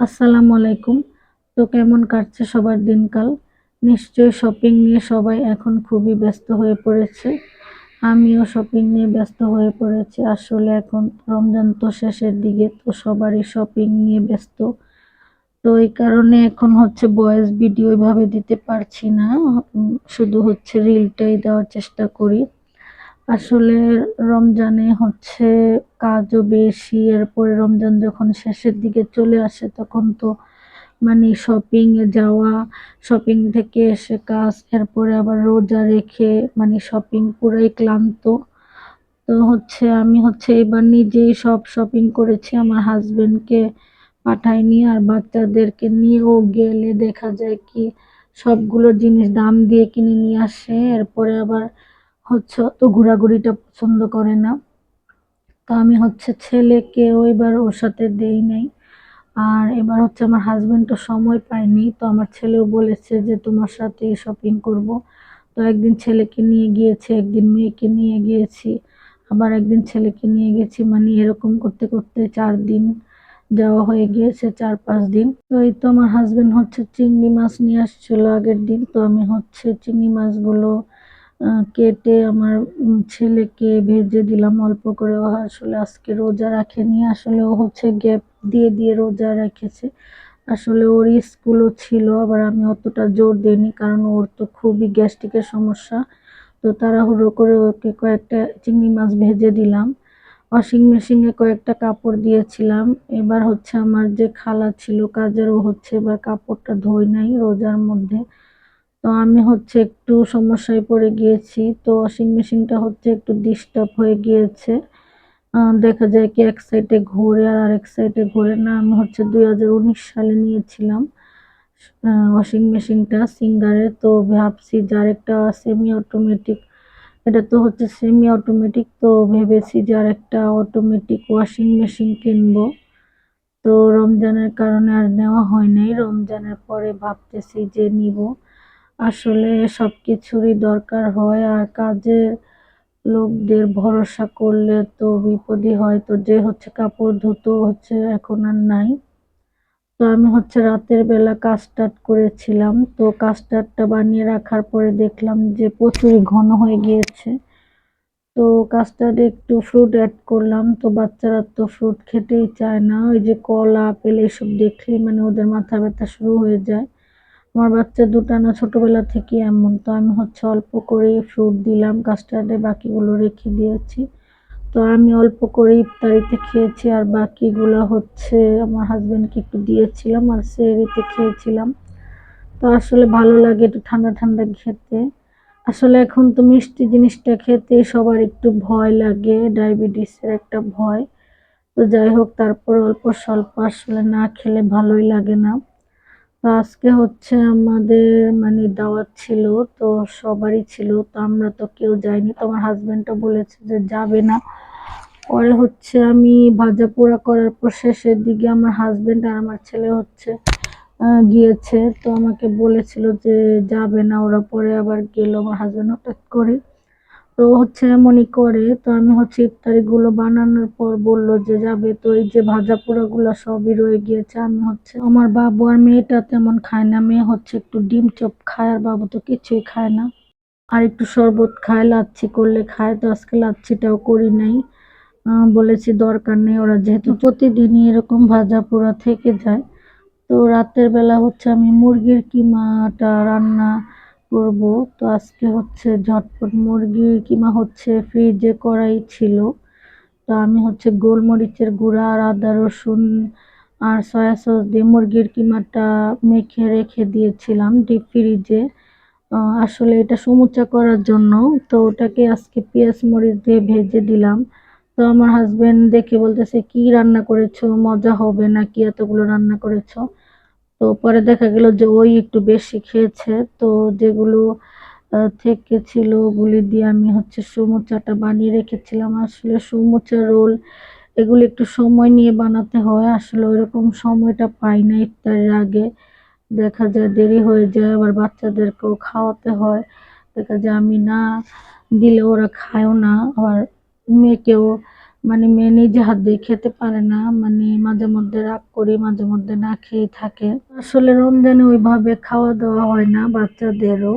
আসসালামু আলাইকুম। তো কেমন কাটছে সবার দিনকাল? নিশ্চয়ই শপিং নিয়ে সবাই এখন খুবই ব্যস্ত হয়ে পড়েছে। আমিও শপিং নিয়ে ব্যস্ত হয়ে পড়েছি। আসলে এখন রমজান তো শেষের দিকে, তো সবারই শপিং নিয়ে ব্যস্ত। তো এই কারণে এখন ভয়েস ভিডিও এভাবে দিতে পারছি না। শুধু রিলটাই দেওয়ার চেষ্টা করি। আসলে রমজানে কাজও বেশি, এরপরে রমজান যখন শেষের দিকে চলে আসে তখন তো মানে শপিং এ যাওয়া, শপিং থেকে এসে কাজ, এরপরে আবার রোজা রেখে মানে শপিং পুরাই ক্লান্ত। তো আমি এবার নিজেই সব শপিং করেছি, আমার হাজবেন্ডকে পাঠাইনি, আর বাচ্চাদেরকে নিয়েও গেলে দেখা যায় কি সবগুলো জিনিস দাম দিয়ে কিনে নিয়ে আসে, এরপরে আবার তো ঘোরাঘুরিটা পছন্দ করে না। তো আমি ছেলেকেও এবার ওর সাথে দেই নাই। আর এবার আমার হাজবেন্ড তো সময় পায়নি, তো আমার ছেলেও বলেছে যে তোমার সাথে শপিং করব। তো একদিন ছেলেকে নিয়ে গিয়েছে, একদিন মেয়েকে নিয়ে গিয়েছি, আবার একদিন ছেলেকে নিয়ে গেছি, মানে এরকম করতে করতে 4 দিন যাওয়া হয়ে গিয়েছে, 4-5 দিন। তো এই তো আমার হাজবেন্ড চিংড়ি মাছ নিয়ে আসছিল আগের দিন, তো আমি চিংড়ি মাছগুলো কেটে আমার ছেলেকে ভেজে দিলাম অল্প করে। ও আসলে আজকে রোজা রাখেনি, আসলে ও গ্যাপ দিয়ে দিয়ে রোজা রেখেছে। আসলে ওর স্কুলও ছিল, আবার আমি অতটা জোর দিইনি কারণ ওর তো খুবই গ্যাস্ট্রিকের সমস্যা। তো তাড়াহুড়ো করে ওকে কয়েকটা চিংড়ি মাছ ভেজে দিলাম। ওয়াশিং মেশিনে কয়েকটা কাপড় দিয়েছিলাম। এবার আমার যে খালা ছিল কাজের, ও এবার কাপড়টা ধোয় নাই রোজার মধ্যে। তো আমি একটু সমস্যায় পড়ে গিয়েছি, তো ওয়াশিং মেশিনটা একটু ডিস্টার্ব হয়ে গিয়েছে। দেখা যায় কি এক সাইডে ঘোরে আর আরেক সাইডে ঘোরে না। আমি 2019 সালে নিয়েছিলাম ওয়াশিং মেশিনটা সিঙ্গারের। তো ভাবছি যার একটা সেমি অটোমেটিক, এটা তো সেমি অটোমেটিক, তো ভেবেছি যে আর একটা অটোমেটিক ওয়াশিং মেশিন কিনবো। তো রমজানের কারণে আর নেওয়া হয় নাই, রমজানের পরে ভাবতেছি যে নিব। আসলে সবকিছুরই দরকার হয়, আর কাজের লোকদের ভরসা করলে তো বিপদই হয়। তো যে কাপড় ধুতো এখন আর নাই। তো আমি রাতের বেলা কাস্টার্ড করেছিলাম, তো কাস্টার্ডটা বানিয়ে রাখার পরে দেখলাম যে প্রচুর ঘন হয়ে গিয়েছে। তো কাস্টার্ডে একটু ফ্রুট অ্যাড করলাম, তো বাচ্চারা তো ফ্রুট খেতেই চায় না, ওই যে কলা আপেল এসব দেখলেই মানে ওদের মাথা ব্যথা শুরু হয়ে যায়। আমার বাচ্চা দুটা না ছোটবেলা থেকে এমন। তো আমি অল্প করে ফ্রুট দিলাম কাস্টার্ডে, বাকিগুলো রেখে দিয়েছি। তো আমি অল্প করে ইফতারিতে খেয়েছি, আর বাকিগুলো আমার হাজবেন্ডকে একটু দিয়েছিলাম, আর সেহরিতে খেয়েছিলাম। তো আসলে ভালো লাগে একটু ঠান্ডা ঠান্ডা খেতে। আসলে এখন তো মিষ্টি জিনিসটা খেতে সবার একটু ভয় লাগে, ডায়াবেটিসের একটা ভয়। তো যাই হোক, তারপর অল্প স্বল্প আসলে না খেলে ভালোই লাগে না। তো আজকে আমাদের মানে দাওয়াত ছিল, তো সবারই ছিল, তো আমরা তো কেউ যাইনি। তো আমার হাজবেন্ডও বলেছে যে যাবে না। পরে আমি ভাজা পোড়া করার পর শেষের দিকে আমার হাজবেন্ড আর আমার ছেলে গিয়েছে, তো আমাকে বলেছিল যে যাবে না ওরা, পরে আবার গেল আমার হাজবেন্ড হঠাৎ করে। তো এমনই করে। তো আমি ইফতারি গুলো বানানোর পর বললো যে যাবে, তো এই যে ভাজা পোড়া গুলা সবই রয়ে গিয়েছে। আমি আমার বাবু আর মেয়েটা তেমন খায় না, মেয়ে একটু ডিম চপ খায়, আর বাবু তো কিছুই খায় না। আর একটু শরবত খায়, লাচ্ছি করলে খায়, তো আজকে লাচ্ছিটাও করি নাই। বলেছি দরকার নেই, ওরা যেহেতু প্রতিদিনই এরকম ভাজা পোড়া থেকে যায়। তো রাতের বেলা আমি মুরগির কিমাটা রান্না করব। তো আজকে ঝটপট মুরগির কিমা ফ্রিজে করাই ছিল। তো আমি গোলমরিচের গুঁড়া আর আদা রসুন আর সয়া সস দিয়ে মুরগির কিমাটা মেখে রেখে দিয়েছিলাম ডিপ ফ্রিজে। আসলে এটা সমুচা করার জন্য। তো ওটাকে আজকে পেঁয়াজ মরিচ দিয়ে ভেজে দিলাম। তো আমার হাজবেন্ড দেখে বলতেছে কি রান্না করেছো, মজা হবে নাকি এতগুলো রান্না করেছো। তো পরে দেখা গেল যে ওই একটু বেশি খেয়েছে। তো যেগুলো থেকে ছিল ওগুলি দিয়ে আমি সমুচাটা বানিয়ে রেখেছিলাম। আসলে সমুচা রোল এগুলি একটু সময় নিয়ে বানাতে হয়, আসলে ওইরকম সময়টা পাই না ইফতারের আগে। দেখা যায় দেরি হয়ে যায়, আবার বাচ্চাদেরকেও খাওয়াতে হয়। দেখা যায় আমি না দিলে ওরা খায়ও না, আবার মেয়েকেও মানে মেয়ে নিজে হাত দিয়ে খেতে পারে না, মানে মাঝে মধ্যে রাগ করি, মাঝে মধ্যে না খেয়ে থাকে। আসলে রমজানে ওইভাবে খাওয়া দাওয়া হয় না বাচ্চাদেরও।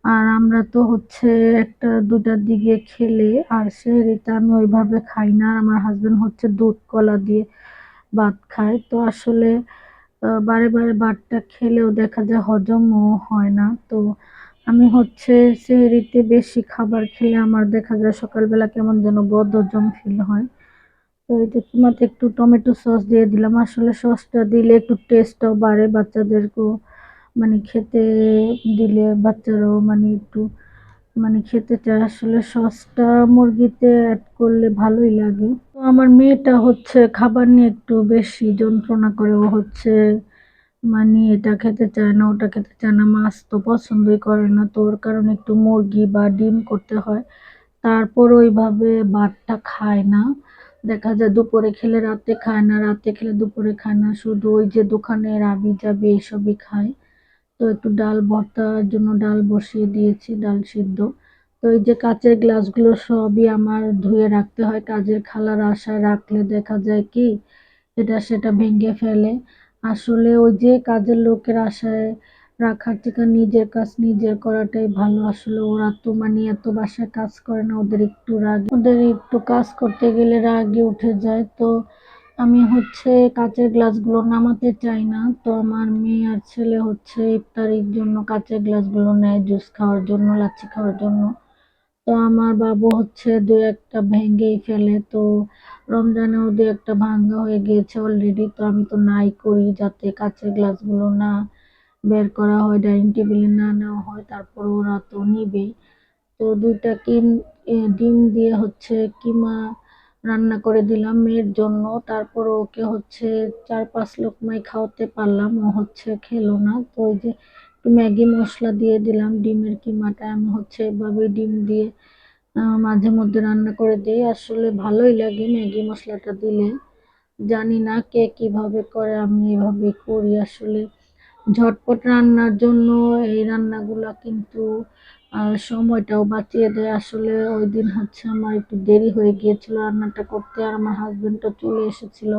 আর আমরা তো হচ্ছে একটা দুটার দিকে খেলে, আর সেহরিতে আমি ওইভাবে খাই না। আর আমার হাজবেন্ড হচ্ছে দুধ কলা দিয়ে ভাত খায়। তো আসলে বারে বারে ভাতটা খেলেও দেখা যায় হজমও হয় না। তো আমি হচ্ছে সেহরিতে বেশি খাবার খেলে আমার দেখা যায় সকালবেলা কেমন যেন বদহজম ফিল হয়। তো এই যে তোমাতে একটু টমেটো সস দিয়ে দিলাম, আসলে সসটা দিলে একটু টেস্টটাও বাড়ে, বাচ্চাদেরকেও মানে খেতে দিলে বাচ্চারাও মানে একটু মানে খেতে চায়। আসলে সসটা মুরগিতে অ্যাড করলে ভালোই লাগে। তো আমার মেয়েটা হচ্ছে খাবার নিয়ে একটু বেশি যন্ত্রণা করে। ও হচ্ছে মানে এটা খেতে চায় না, ওটা খেতে চায় না, মাছ তো পছন্দই করে না। তো ওর কারণে একটু মুরগি বা ডিম করতে হয়। তারপর ওইভাবে ভাতটা খায় না। দেখা যায় দুপুরে খেলে রাতে খায় না, রাতে খেলে দুপুরে খায় না, শুধু ওই যে দোকানের আবি যাবি এইসবই খায়। তো একটু ডাল ভর্তার জন্য ডাল বসিয়ে দিয়েছি, ডাল সিদ্ধ। তো এই যে কাঁচের গ্লাসগুলো সবই আমার ধুয়ে রাখতে হয়, কাজের খালার আশায় রাখলে দেখা যায় কি এটা সেটা ভেঙে ফেলে। আসলে ওই যে কাজের লোকের আশায় রাখার থেকে নিজের কাজ নিজের করাটাই ভালো। আসলে ওরা তো মানে এত বাসায় কাজ করে না, ওদের একটু রাগ, ওদের একটু কাজ করতে গেলে রাগে উঠে যায়। তো আমি হচ্ছে কাঁচের গ্লাসগুলো নামাতে চাই না। তো আমার মেয়ে আর ছেলে হচ্ছে ইফতারির জন্য কাঁচের গ্লাসগুলো নেয় জুস খাওয়ার জন্য, লাচ্ছি খাওয়ার জন্য। তো আমার বাবু হচ্ছে দু একটা ভেঙেই ফেলে। তো রমজানেও দু একটা ভাঙা হয়ে গিয়েছে অলরেডি। তো আমি তো নাই করি যাতে কাঁচের গ্লাসগুলো না বের করা হয়, ডাইনিং টেবিলে না নেওয়া হয়, তারপর ওরা তো নিবেই। তো দুইটা ডিম দিয়ে হচ্ছে কিমা রান্না করে দিলাম মেয়ের জন্য। তারপর ওকে হচ্ছে 4-5 লোকমাই খাওয়াতে পারলাম, ও হচ্ছে খেলো না। তো ওই যে একটু ম্যাগি মশলা দিয়ে দিলাম ডিমের কিমাটা। আমি হচ্ছে এভাবে ডিম দিয়ে মাঝে মধ্যে রান্না করে দিই, আসলে ভালোই লাগে ম্যাগি মশলাটা দিলে। জানি না কে কিভাবে করে, আমি এভাবে করি। আসলে ঝটপট রান্নার জন্য এই রান্নাগুলা কিন্তু সময়টাও বাঁচিয়ে দেয়। আসলে ওই দিন হচ্ছে আমার একটু দেরি হয়ে গিয়েছিল রান্নাটা করতে, আর আমার হাজবেন্ডও চলে এসেছিল।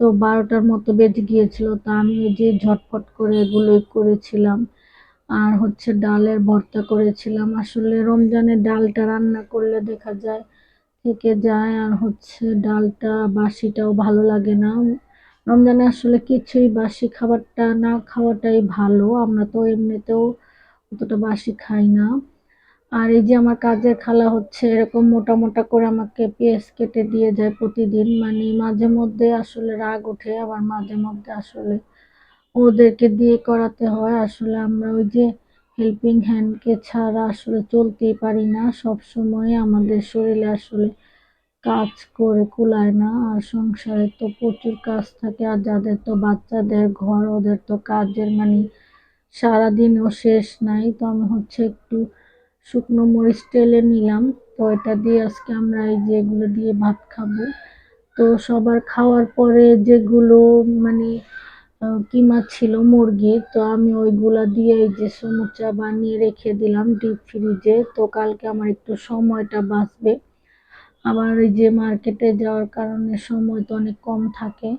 তো 12টার মতো বেজে গিয়েছিল। তা আমি এই যে ঝটপট করে এগুলোই করেছিলাম। আর হচ্ছে ডালের ভর্তা করেছিলাম। আসলে রমজানে ডালটা রান্না করলে দেখা যায় থেকে যায়, আর হচ্ছে ডালটা বাসিটাও ভালো লাগে না। রমজানে আসলে কিছুই বাসি খাবারটা না খাওয়াটাই ভালো। আমরা তো এমনিতেও অতটা বাসি খাই না। আর এই যে আমার কাজের খালা হচ্ছে এরকম মোটা মোটা করে আমাকে পেঁয়াজ কেটে দিয়ে যায় প্রতিদিন। মানে মাঝে মধ্যে আসলে রাগ ওঠে, আবার মাঝে মধ্যে আসলে ওদেরকে দিয়ে করাতে হয়। আসলে আমরা ওই যে হেল্পিং হ্যান্ডকে ছাড়া আসলে চলতেই পারি না, সব সময় আমাদের শরীরে আসলে কাজ করে কুলায় না। আর সংসারে তো প্রচুর কাজ থাকে, আর যাদের তো বাচ্চাদের ঘর, ওদের তো কাজের মানে সারাদিনও শেষ নাই। তো আমি হচ্ছে একটু শুকনো মরিচ টেলে নিলাম। তো এটা দিয়ে আজকে আমরা এই যে এগুলো দিয়ে ভাত খাবো। তো সবার খাওয়ার পরে যেগুলো মানে কিমা ছিল মুরগির, তো আমি ওইগুলা দিয়ে এই যে সমুচা বানিয়ে রেখে দিলাম ডিপ ফ্রিজে। তো কালকে আমার একটু সময়টা বাঁচবে। আবার এই যে মার্কেটে যাওয়ার কারণে সময় তো অনেক কম থাকে।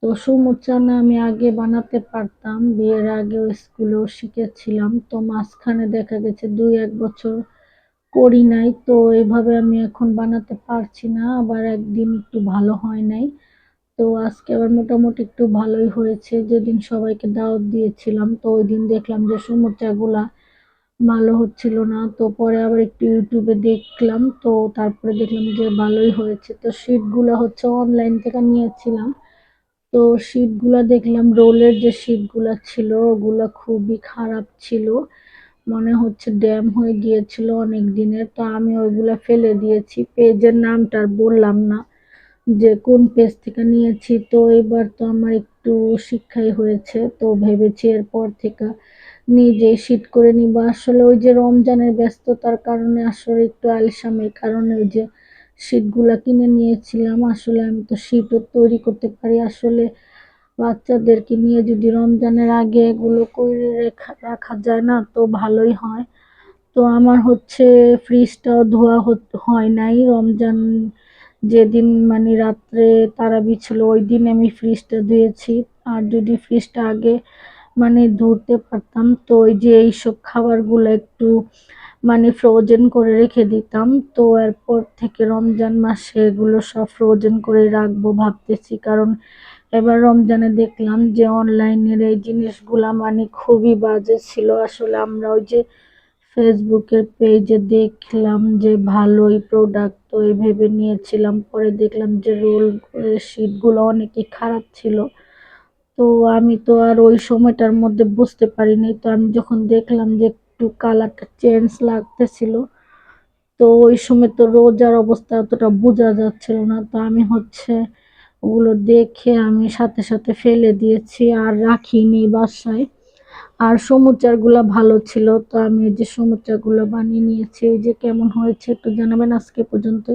তো সমুচা না আমি আগে বানাতে পারতাম, বিয়ের আগেও স্কুলেও শিখেছিলাম। তো মাঝখানে দেখা গেছে 2-1 বছর করি নাই। তো এইভাবে আমি এখন বানাতে পারছি না, আবার একদিন একটু ভালো হয় নাই। তো আজকে আবার মোটামুটি একটু ভালোই হয়েছে। যেদিন সবাইকে দাওয়াত দিয়েছিলাম তো ওই দিন দেখলাম যে সমুচাগুলা ভালো হচ্ছিল না। তো পরে আবার একটু ইউটিউবে দেখলাম, তো তারপরে দেখলাম যে ভালোই হয়েছে। তো শিটগুলো হচ্ছে অনলাইন থেকে নিয়েছিলাম। তো শিটগুলা দেখলাম রোলের যে শিটগুলা ছিল ওগুলা খুবই খারাপ ছিল, মনে হচ্ছে ড্যাম হয়ে গিয়েছিল অনেক দিনের। তো আমি ওইগুলা ফেলে দিয়েছি। পেজের নামটা আর বললাম না যে কোন পেজ থেকে নিয়েছি। তো এবার তো আমার একটু শিক্ষাই হয়েছে, তো ভেবেছি এরপর থেকে নিজে শীট করে নিব। আসলে ওই যে রমজানের ব্যস্ততার কারণে আসলে একটু আলসামির কারণে ওই যে শীটগুলা কিনে নিয়েছিলাম। আসলে আমি তো শীটও তৈরি করতে পারি। আসলে বাচ্চাদেরকে নিয়ে যদি রমজানের আগে এগুলো করে রাখা যায় না তো ভালোই হয়। তো আমার হচ্ছে ফ্রিজটাও ধোয়া হয় নাই রমজান যেদিন মানে রাত্রে তারাবি ছিল ওই দিন আমি ফ্রিজটা ধুয়েছি। আর যদি ফ্রিজটা আগে মানে ধুতে পারতাম তো ওই যে এইসব খাবারগুলো একটু মানে ফ্রোজেন করে রেখে দিতাম। তো এরপর থেকে রমজান মাসে এগুলো সব ফ্রোজেন করে রাখবো ভাবতেছি, কারণ এবার রমজানে দেখলাম যে অনলাইনের এই জিনিসগুলা মানে খুবই বাজে ছিল। আসলে আমরা ওই যে ফেসবুকের পেজে দেখলাম যে ভালোই প্রোডাক্ট, তো এই ভেবে নিয়েছিলাম, পরে দেখলাম যে রোল শিটগুলো অনেকই খারাপ ছিল। তো আমি তো আর ওই সময়টার মধ্যে বুঝতে পারিনি, তো আমি যখন দেখলাম যে একটু কালারটা চেঞ্জ লাগতেছিল, তো ওই সময় তো রোজার অবস্থা অতটা বোঝা যাচ্ছিল না, তো আমি হচ্ছে ওগুলো দেখে আমি সাথে সাথে ফেলে দিয়েছি আর রাখিনি বাসায়। আর সমুচারগুলো ভালো ছিল, তো আমি এই যে সমুচারগুলো বানিয়ে নিয়েছি। এই যে কেমন হয়েছে একটু জানাবেন। আজকে পর্যন্ত।